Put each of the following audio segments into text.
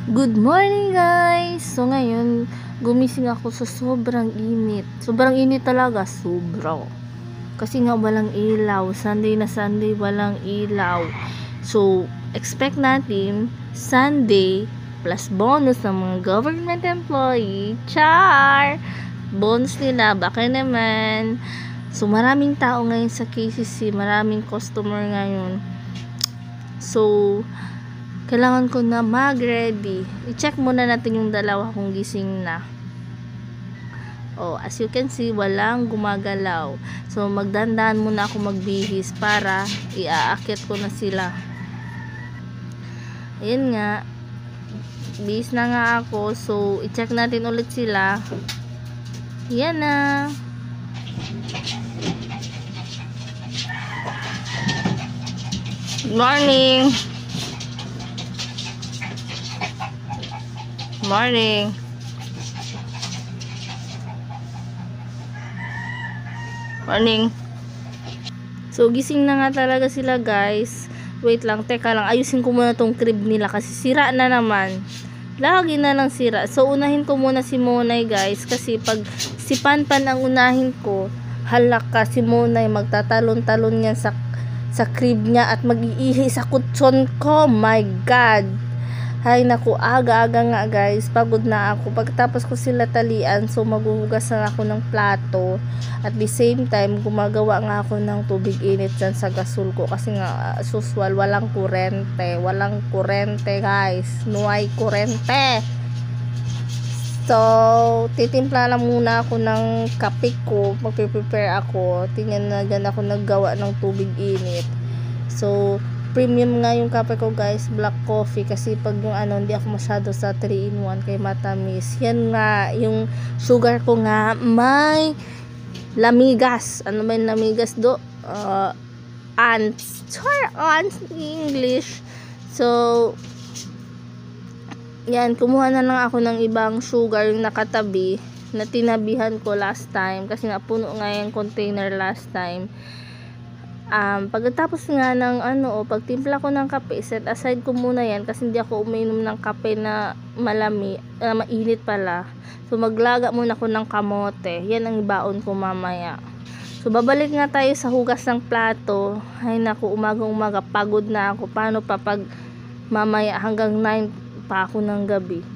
Good morning guys! So ngayon, gumising ako sa sobrang init. Sobrang init talaga, sobra. Kasi nga walang ilaw. Sunday na Sunday, walang ilaw. So, expect natin, Sunday, plus bonus ng mga government employee. Char! Bonus nila, baka naman. So, maraming tao ngayon sa KCC. Maraming customer ngayon. So, kailangan ko na mag-ready. I-check muna natin yung dalawa kung gising na. Oh, as you can see, walang gumagalaw. So, magdandahan muna ako magbihis para iaakit ko na sila. Ayan nga. Bihis na nga ako. So, i-check natin ulit sila. Yan na. Good morning. Morning. Morning. So, gising na nga talaga sila guys. Wait lang, teka lang. Ayusin ko muna tong crib nila kasi sira na naman. Lagi na lang sira. So, unahin ko muna si Monay guys. Kasi pag si Panpan ang unahin ko, halak ka si Monay. Magtatalon-talon yan sa crib niya at mag-iihi sa kutson ko. My God. Hay naku, aga-aga nga guys, pagod na ako. Pagkatapos ko sila talian, so maghuhugas na ako ng plato. At the same time, gumagawa nga ako ng tubig init dyan sa gasol ko. Kasi nga, usual, walang kurente. Walang kurente guys. No hay kurente. So, titimpla lang muna ako ng kape ko. Magpe-prepare ako. Tingnan na dyan ako naggawa ng tubig init. So, premium nga yung kape ko guys, black coffee, kasi pag yung hindi ako masyado sa 3-in-1 kay matamis. Yan nga, yung sugar ko nga may lamigas. Ano ba yung lamigas do? Ants. Ants in English. So, yan, kumuha na lang ako ng ibang sugar yung nakatabi na tinabihan ko last time kasi napuno nga yung container last time. Pagkatapos nga ng pagtimpla ko ng kape, set aside ko muna yan kasi hindi ako uminom ng kape na mainit pala. So maglaga muna ako ng kamote. Yan ang ibaon ko mamaya. So babalik nga tayo sa hugas ng plato. Ay naku, umaga pagod na ako. Paano pa pag mamaya hanggang 9 pa ako ng gabi.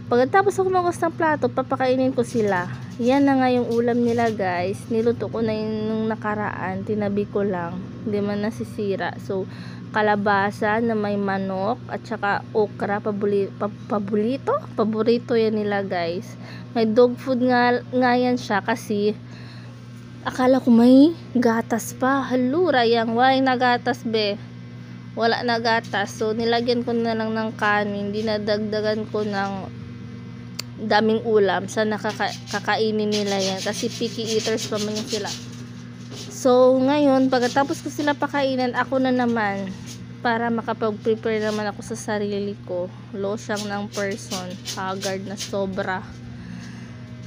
Pagkatapos ako maghugas ng plato, papakainin ko sila. Yan na nga yung ulam nila guys. Niluto ko na yun nung nakaraan. Tinabi ko lang. Hindi man nasisira. So, kalabasa na may manok at saka okra. Paborito yan nila guys. May dog food nga yan siya kasi akala ko may gatas pa. Halura yang why na gatas be. Wala na gatas. So, nilagyan ko na lang ng kanin. Dinadagdagan ko ng daming ulam sa nakakainin nila yan kasi picky eaters pa man sila. So ngayon pagkatapos ko sila pakainan, ako na naman para makapag-prepare naman ako sa sarili ko. Losyang ng person, haggard na sobra.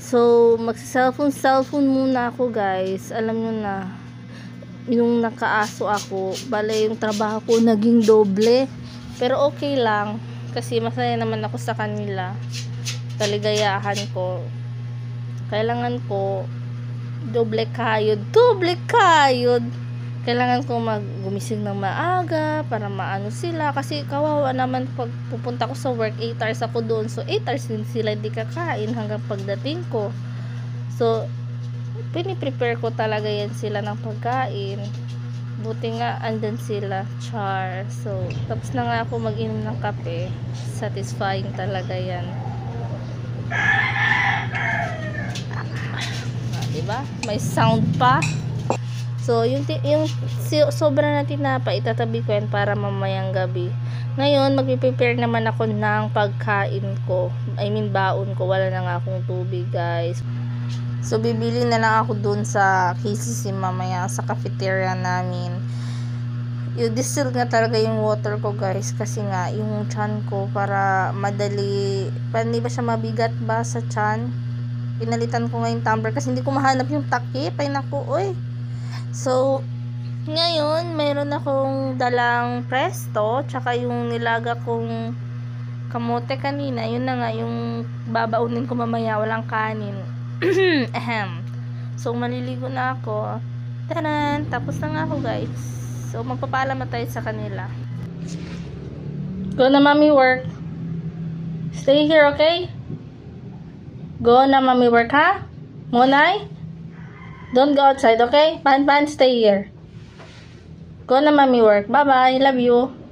So magsi-cellphone muna ako guys. Alam nyo na, yung nakaaso ako, bale yung trabaho ko naging doble, pero okay lang kasi masaya naman ako sa kanila. Kaligayahan ko, kailangan ko doble kayod, kailangan ko gumising ng maaga para maano sila kasi kawawa naman pag pupunta ko sa work, 8 hours ako doon, so 8 hours din sila hindi kakain hanggang pagdating ko. So piniprepare ko talaga yan sila ng pagkain, buti nga andun sila, char. So tapos na nga ako mag-inom ng kape, satisfying talaga yan. Diba? May sound pa. So, yung sobra na tinapay, itatabi ko yan para mamayang gabi. Ngayon, magpiprepare naman ako ng pagkain ko. I mean, baon ko. Wala na nga akong tubig, guys. So, bibili na lang ako dun sa KCC mamaya sa cafeteria namin. I-distill nga talaga yung water ko guys kasi nga yung tiyan ko para madali, hindi ba siya mabigat ba sa tiyan. Pinalitan ko nga yung tumbler kasi hindi ko mahanap yung takip. Ay naku, oy. So ngayon mayroon akong dalang presto tsaka yung nilaga kong kamote kanina. Yun na nga yung babaunin ko mamaya. Walang kanin. Ahem. So, maliligo na ako. Taran! Tapos na nga ako, guys. So, magpapaalam na tayo sa kanila. Go na, mommy, work. Stay here, okay? Go na, mommy, work, ha? Monay? Don't go outside, okay? Pan, stay here. Go na, mommy, work. Bye-bye. Love you.